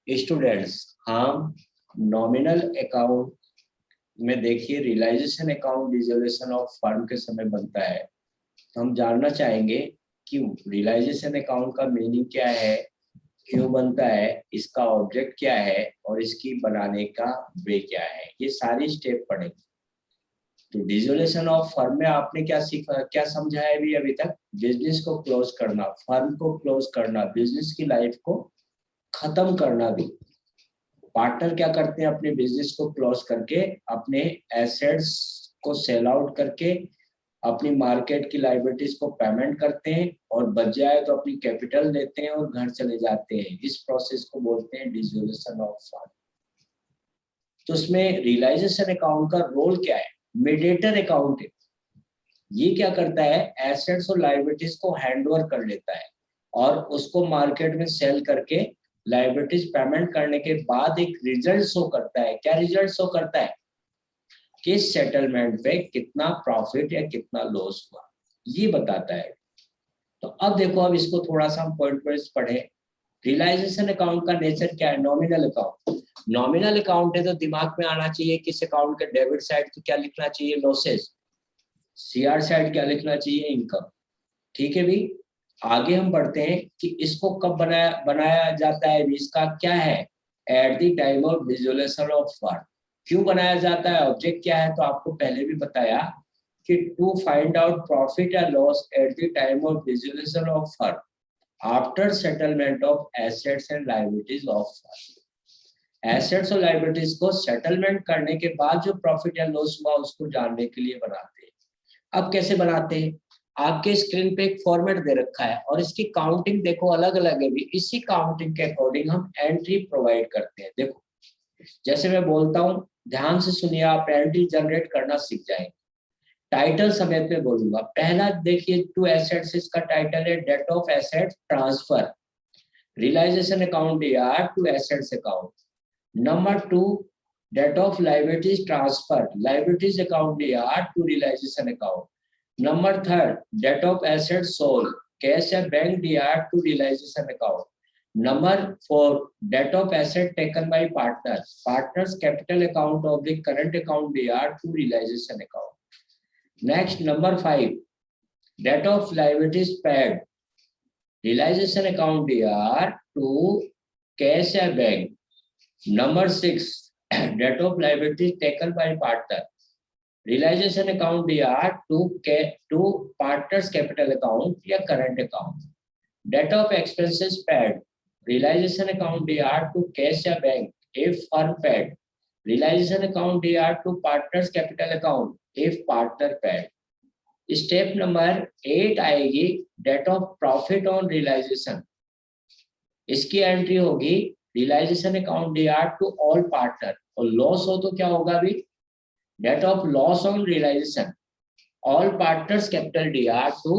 Students, हम nominal account में देखिए realisation account dissolution of firm के समय बनता है। तो हम जानना चाहेंगे कि रियलाइजेशन अकाउंट का मीनिंग क्या है, क्यों बनता है, इसका ऑब्जेक्ट क्या है और इसकी बनाने का वे क्या है। ये सारी स्टेप पढ़ेंगे। तो डिसोल्यूशन ऑफ फर्म में आपने क्या सीखा, क्या समझा है अभी तक? बिजनेस को क्लोज करना, फर्म को क्लोज करना, बिजनेस की लाइफ को खत्म करना। भी पार्टनर क्या करते हैं, अपने बिजनेस को क्लोज करके अपने एसेट्स को सेल आउट करके अपनी मार्केट की लायबिलिटीज को पेमेंट करते हैं और बच जाए तो अपनी कैपिटल देते हैं और घर चले जाते हैं। इस प्रोसेस को बोलते हैं डिसोल्यूशन ऑफ फर्म। तो उसमें रियलाइजेशन अकाउंट का रोल क्या है? मीडिएटर अकाउंट है। ये क्या करता है, एसेट्स और लायबिलिटीज को हैंडओवर कर लेता है और उसको मार्केट में सेल करके लायबिलिटीज पेमेंट करने के बाद एक रिजल्ट शो करता है। क्या रिजल्ट शो करता है? कि सेटलमेंट पे कितना प्रॉफिट या कितना लॉस हुआ, ये बताता है। तो अब देखो, अब इसको थोड़ा सा हम पॉइंट वाइज पढ़े। रियलाइजेशन अकाउंट का नेचर क्या है? Nominal account. नॉमिनल अकाउंट है तो दिमाग में आना चाहिए कि इस अकाउंट के डेबिट साइड तो क्या लिखना चाहिए? लॉसेस। सीआर साइड क्या लिखना चाहिए? इनकम। ठीक है भी। आगे हम बढ़ते हैं कि इसको कब बनाया जाता है। इसका क्या है? At the time of dissolution of firm. क्यों बनाया जाता है, ऑब्जेक्ट क्या है? तो आपको पहले भी बताया कि टू फाइंड आउट प्रॉफिट या loss at the time of dissolution of firm after settlement of assets and liabilities of firm. Assets और लायबिलिटीज को सेटलमेंट करने के बाद जो प्रॉफिट या लॉस हुआ उसको जानने के लिए बनाते हैं। अब कैसे बनाते हैं? आपके स्क्रीन पे एक फॉर्मेट दे रखा है और इसकी काउंटिंग देखो अलग अलग है। भी इसी काउंटिंग के अकॉर्डिंग हम एंट्री प्रोवाइड करते हैं। देखो, जैसे मैं बोलता हूं, ध्यान से सुनिए, आप एंट्री जनरेट करना सीख जाएंगे। टाइटल समेत में बोलूंगा। पहला देखिए, टू एसेट्स, इसका टाइटल है date of asset transfer, realisation account या to assets account. Number two, date of liabilities transfer, liabilities account या to realisation account. Number third, date of asset sold, cash या bank DR to realisation account. Number four, date of asset taken by partner, partners capital account of the current account DR to realisation account. Next, number five, date of liabilities paid, realisation account DR to cash या bank. Number six, date of liabilities taken by partner, realisation account DR to partners capital account या current account. Date of expenses paid, realisation account DR to cash या bank if firm paid, realisation account DR to partners capital account if partner paid. Step number 8 आएगी, date of profit on realisation. इसकी entry होगी realisation account DR to all partner, और loss हो तो क्या होगा भी? Date of loss on realisation, all partners capital DR to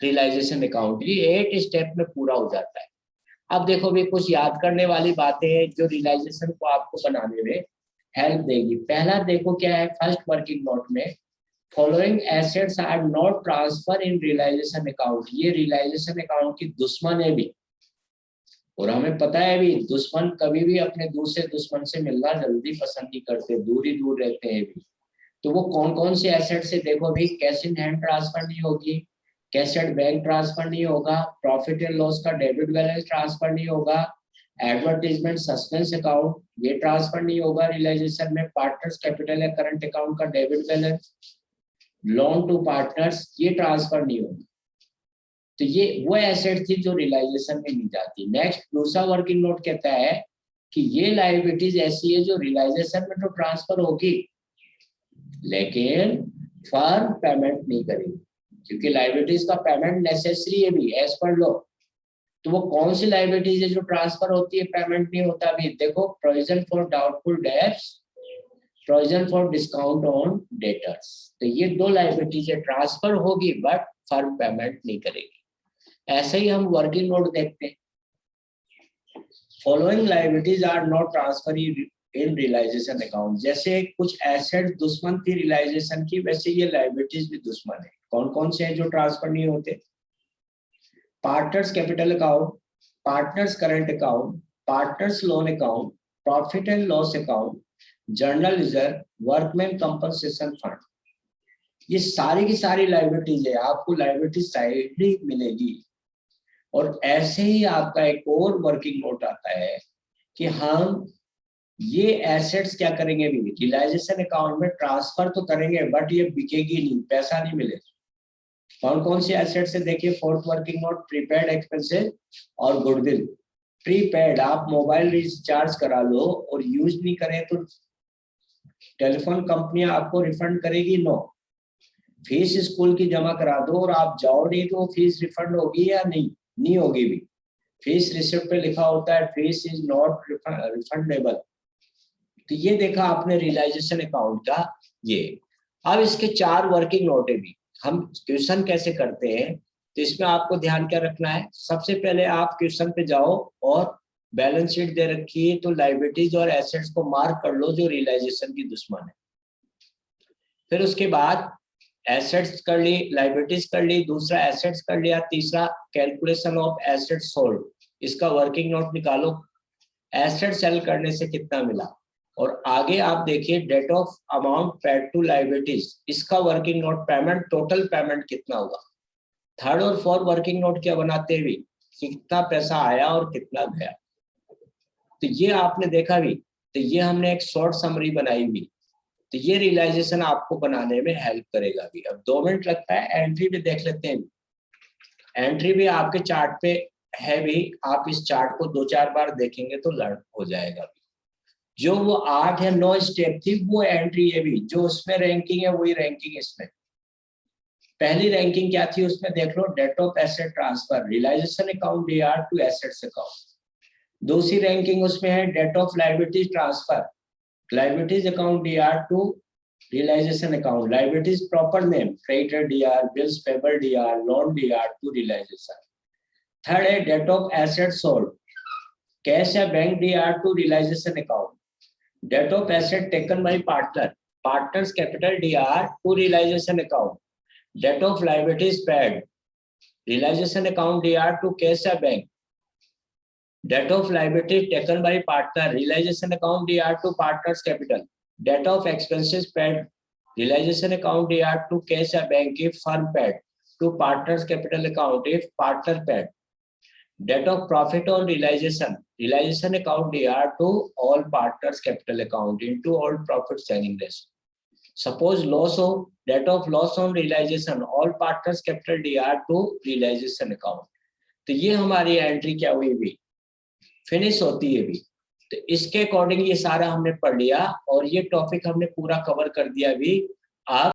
realisation account. ये 8 स्टेप में पूरा हो जाता है। अब देखो भी, कुछ याद करने वाली बातें हैं जो रियलाइजेशन को आपको बनाने में हेल्प देगी। पहला देखो क्या है, फर्स्ट वर्किंग नोट में, following assets are not transfer in realisation account. ये रियलाइजेशन अकाउंट की दुश्मन है भी, और हमें पता है भी दुश्मन कभी भी अपने दूसरे दुश्मन से मिलना जल्दी पसंद नहीं करते, दूर ही दूर रहते हैं भी। तो वो कौन कौन से एसेट से, देखो भी, कैश इन हैंड ट्रांसफर नहीं होगी, कैश एट बैंक ट्रांसफर नहीं होगा, प्रॉफिट एंड लॉस का डेबिट बैलेंस ट्रांसफर नहीं होगा, एडवर्टीजमेंट सस्पेंस अकाउंट ये ट्रांसफर नहीं होगा रियलाइजेशन में, पार्टनर्स कैपिटल या करंट अकाउंट का debit balance, loan to partners ये ट्रांसफर नहीं होगा। तो ये वो एसेट थी जो रियलाइजेशन में नहीं जाती। नेक्स्ट, दूसरा वर्किंग नोट कहता है कि ये लायबिलिटीज ऐसी है जो रियलाइजेशन में तो ट्रांसफर होगी लेकिन फर्म पेमेंट नहीं करेगी, क्योंकि लायबिलिटीज का पेमेंट नेसेसरी है भी एज पर लॉ। तो वो कौन सी लायबिलिटीज है जो ट्रांसफर होती है, पेमेंट नहीं होता भी? देखो, provision for doubtful debts, provision for discount on debtors. तो ये दो लायबिलिटीज ट्रांसफर होगी बट फर्म पेमेंट नहीं करेगी। ऐसे ही हम वर्किंग नोट देखते हैं, following liabilities are not transfer in realisation account. जैसे कुछ एसेट दुश्मन थी रियलाइजेशन की, वैसे ये लायबिलिटीज भी दुश्मन है। कौन कौन से हैं जो ट्रांसफर नहीं होते? Partners capital account, partners current account, partners loan account, profit and loss account, journal reserve, workman compensation fund, ये सारी की सारी लाइबिलिटीज है, आपको लाइबिलिटी साइड ही मिलेगी। और ऐसे ही आपका एक और वर्किंग नोट आता है कि हम ये एसेट्स क्या करेंगे, भी रियलाइजेशन अकाउंट में ट्रांसफर तो करेंगे बट ये बिकेगी नहीं, पैसा नहीं मिलेगा। कौन कौन सी एसेट्स है देखिए, fourth working note, prepaid expenses और गुडविल। प्रीपेड, आप मोबाइल रिचार्ज करा लो और यूज नहीं करें तो टेलीफोन कंपनियां आपको रिफंड करेगी? नो। फीस स्कूल की जमा करा दो और आप जाओ नहीं तो फीस रिफंड होगी या नहीं? नहीं होगी भी। फीस रिसिप्ट पे लिखा होता है फीस इज नॉट रिफंडेबल। तो ये देखा आपने रियलाइजेशन अकाउंट का ये। अब इसके 4 वर्किंग नोट है भी। हम क्वेश्चन कैसे करते हैं तो इसमें आपको ध्यान क्या रखना है, सबसे पहले आप क्वेश्चन पे जाओ और बैलेंस शीट दे रखी है तो लाइबिलिटीज और एसेट्स को मार्क कर लो जो रियलाइजेशन की दुश्मन है। फिर उसके बाद एसेट्स कर ली, लाइबिलिटीज कर ली, दूसरा एसेट्स कर लिया, तीसरा कैलकुलेशन ऑफ एसेट्स सोल्ड, इसका वर्किंग नोट निकालो, एसेट सेल करने से कितना मिला। और आगे आप देखिए date of amount paid to liabilities, इसका working note payment, total payment कितना हुआ। थर्ड और फोर्थ वर्किंग नोट क्या बनाते हैं भी, कितना पैसा आया और कितना गया। तो ये आपने देखा भी, तो ये हमने एक शॉर्ट समरी बनाई भी, तो ये रियलाइजेशन आपको बनाने में हेल्प करेगा भी। अब 2 मिनट लगता है, एंट्री भी देख लेते हैं। एंट्री भी आपके चार्ट पे है भी, आप इस चार्ट को 2-4 बार देखेंगे तो लर्न हो जाएगा भी। जो वो 8 या 9 स्टेप थी वो एंट्री है भी, जो उसमें रैंकिंग है वही रैंकिंग इसमें। पहली रैंकिंग क्या थी उसमें देख लो, date of asset transfer, realisation account DR to assets account. दूसरी रैंकिंग उसमें है date of liabilities transfer, liabilities account DR to realization account, liabilities proper name, creditor DR, bills payable DR, loan DR to realization. Third है debt of assets sold, cash या bank DR to realization account, debt of asset taken by partner, partners capital DR to realization account, debt of liabilities paid, realization account DR to cash या bank, debt of liability taken by partner, realization account DR to partners capital, debt of expenses paid, realization account DR to cash or bank if firm paid, to partners capital account if partner paid, debt of profit on realization, realization account DR to all partners capital account into all profit sharing ratio. Suppose loss of, debt of loss on realization, all partners capital DR to realization account. तो ये हमारी entry क्या हुई भी, finish होती है भी। तो इसके अकॉर्डिंग ये सारा हमने पढ़ लिया और ये टॉपिक हमने पूरा कवर कर दिया भी। आप